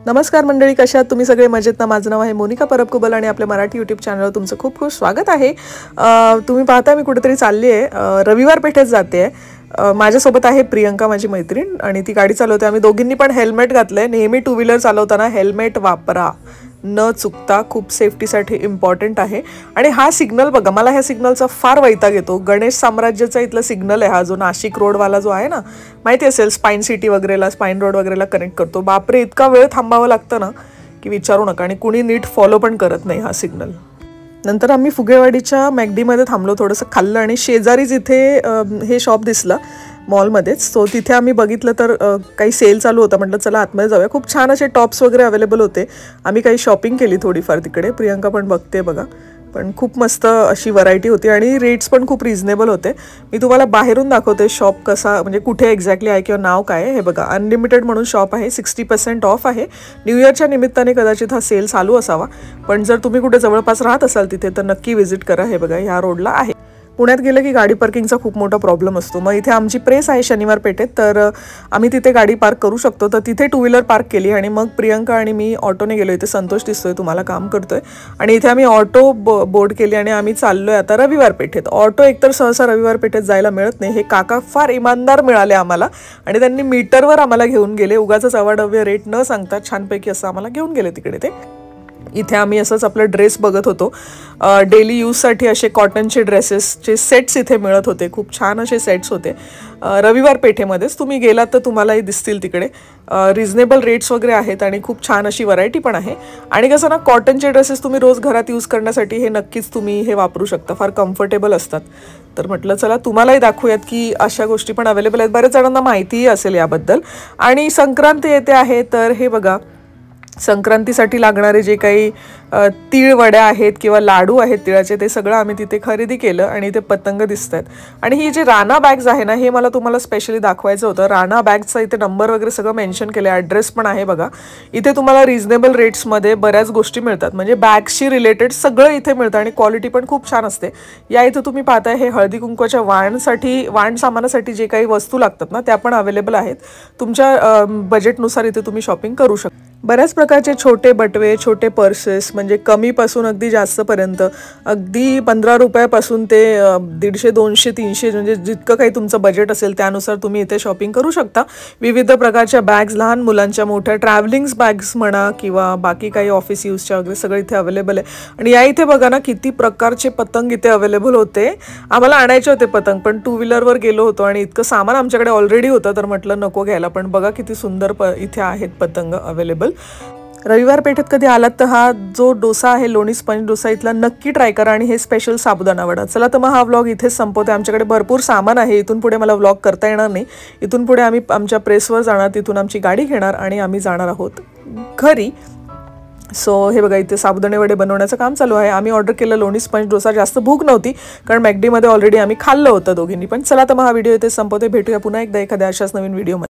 नमस्कार मंडळी, कशा आहात तुम्ही सगळे? मजेत ना? माझं नाव आहे मोनिका परबकुबल आणि आपल्या मराठी यूट्यूब चॅनलवर तुमचं खूप खूप स्वागत आहे। तुम्ही पाहता मी कुठेतरी चालली आहे, रविवार पेठेत जाते आहे। माझ्यासोबत आहे प्रियंका, माझी मैत्रीण, आणि ती गाडी चालवते। आम्ही दोघींनी पण हेल्मेट घातलंय। नेहमी टू व्हीलर चालवताना हेल्मेट वापरा, न चुकता, खूप सेफ्टीसाठी इम्पॉर्टंट आहे। आणि हा सिग्नल बघा, मला ह्या सिग्नलचा फार वैताग येतो। गणेश साम्राज्याचा इथला सिग्नल आहे हा, जो नाशिक रोडवाला जो आहे ना, माहिती असेल, स्पाईन सिटी वगैरेला, स्पाईन रोड वगैरेला कनेक्ट करतो। बापरे, इतका वेळ थांबावं लागतं ना की विचारू नका, आणि कुणी नीट फॉलो पण करत नाही हा सिग्नल। नंतर आम्ही फुगेवाडीच्या मॅकडीमध्ये थांबलो, थोडंसं खाल्लं, आणि शेजारीच इथे हे शॉप दिसलं मॉलमध्येच। सो तिथे आम्ही बघितलं तर काही सेल चालू होता। म्हटलं चला आतमध्ये जाऊया। खूप छान असे टॉप्स वगैरे अवेलेबल होते। आम्ही काही शॉपिंग केली थोडीफार तिकडे, प्रियंका पण बघते बघा। पण खूप मस्त अशी व्हरायटी होती आणि रेट्स पण खूप रिझनेबल होते। मी तुम्हाला बाहेरून दाखवते शॉप कसा, म्हणजे कुठे एक्झॅक्टली आहे किंवा नाव काय आहे। हे बघा, अनलिमिटेड म्हणून शॉप आहे, 60% ऑफ आहे। न्यू इयरच्या निमित्ताने कदाचित हा सेल चालू असावा, पण जर तुम्ही कुठे जवळपास राहत असाल तिथे तर नक्की व्हिजिट करा। हे बघा, ह्या रोडला आहे। पुण्यात गेलं की गाडी पार्किंगचा खूप मोठा प्रॉब्लेम असतो। मग इथे आमची प्रेस आहे शनिवार पेठेत, तर आम्ही तिथे गाडी पार्क करू शकतो। तर तिथे टू व्हीलर पार्क केली आणि मग प्रियंका आणि मी ऑटोने गेलो। इथे संतोष दिसतोय तुम्हाला, काम करतोय, आणि इथे आम्ही ऑटो बोर्ड केली आणि आम्ही चाललोय आता रविवार पेठेत। ऑटो एकतर सहसा रविवार पेठेत जायला मिळत नाही। हे काका फार इमानदार मिळाले आम्हाला, आणि त्यांनी मीटरवर आम्हाला घेऊन गेले, उगाचच अवाढव्य रेट न सांगता छानपैकी असं आम्हाला घेऊन गेले तिकडे ते। इथे आम्ही असंच आपलं ड्रेस बघत होतो, डेली यूजसाठी असे कॉटनचे ड्रेसेसचे सेट्स इथे मिळत होते। खूप छान असे सेट्स होते। रविवार पेठेमध्येच तुम्ही गेलात तर तुम्हालाही दिसतील तिकडे। रिझनेबल रेट्स वगैरे आहेत आणि खूप छान अशी व्हरायटी पण आहे। आणि कसं ना, कॉटनचे ड्रेसेस तुम्ही रोज घरात यूज करण्यासाठी हे नक्कीच तुम्ही हे वापरू शकता, फार कम्फर्टेबल असतात। तर म्हटलं चला तुम्हालाही दाखवूयात की अशा गोष्टी पण अवेलेबल आहेत। बऱ्याच जणांना माहितीही असेल याबद्दल। आणि संक्रांती येते आहे, तर हे बघा, संक्रांतीसाठी लागणारे जे काही तीळ वड्या आहेत किंवा लाडू आहेत तिळाचे, ते सगळं आम्ही तिथे खरेदी केलं। आणि इथे पतंग दिसत आहेत। आणि ही जे राणा बॅग्स आहे ना, हे मला तुम्हाला स्पेशली दाखवायचं होतं। राणा बॅग्सचा इथे नंबर वगैरे सगळं मेन्शन केलं आहे, ॲड्रेस पण आहे बघा। इथे तुम्हाला रिझनेबल रेट्समध्ये बऱ्याच गोष्टी मिळतात, म्हणजे बॅग्सशी रिलेटेड सगळं इथे मिळतं आणि क्वालिटी पण खूप छान असते। या इथे तुम्ही पाहताय हे हळदी कुंकवाच्या वाण सामानासाठी जे काही वस्तू लागतात ना, त्या पण अवेलेबल आहेत। तुमच्या बजेटनुसार इथे तुम्ही शॉपिंग करू शकता। बऱ्याच प्रकारचे छोटे बटवे, छोटे पर्सेस, म्हणजे कमीपासून अगदी जास्तपर्यंत, अगदी 15 रुपयापासून ते 150, 200, 300, म्हणजे जितकं काही तुमचं बजेट असेल त्यानुसार तुम्ही इथे शॉपिंग करू शकता। विविध प्रकारच्या बॅग्स, लहान मुलांच्या, मोठ्या ट्रॅव्हलिंग्स बॅग्स म्हणा किंवा बाकी काही ऑफिस यूजच्या वगैरे सगळं इथे अवेलेबल आहे। आणि या इथे बघा ना, किती प्रकारचे पतंग इथे अवेलेबल होते। आम्हाला आणायचे होते पतंग, पण टू व्हीलरवर गेलो होतो आणि इतकं सामान आमच्याकडे ऑलरेडी होतं, तर म्हटलं नको घ्यायला। पण बघा किती सुंदर इथे आहेत पतंग अवेलेबल। रविवार पेठेत कधी आलात तर हा जो डोसा आहे, लोणी स्पंज डोसा, इथला नक्की ट्राय करा। आणि हे स्पेशल साबुदाणा वडा। चला तर मग हा व्लॉग इथेच संपवते। आमच्याकडे भरपूर सामान आहे, इथून पुढे मला व्लॉग करता येणार नाही। इथून पुढे आम्ही आमच्या प्रेसवर जाणार, तिथून आमची गाडी घेणार आणि आम्ही जाणार आहोत घरी। सो हे बघा, इथे साबुदाणे वडे बनवण्याचं काम चालू आहे। आम्ही ऑर्डर केलं लोणी स्पंज डोसा, जास्त भूक नव्हती कारण मॅकडीमध्ये ऑलरेडी आम्ही खाल्लं होतं दोघींनी पण। चला तर मग हा व्हिडिओ इथे संपवते। भेटूया पुन्हा एकदा एखाद्या अशाच नवीन व्हिडिओमध्ये।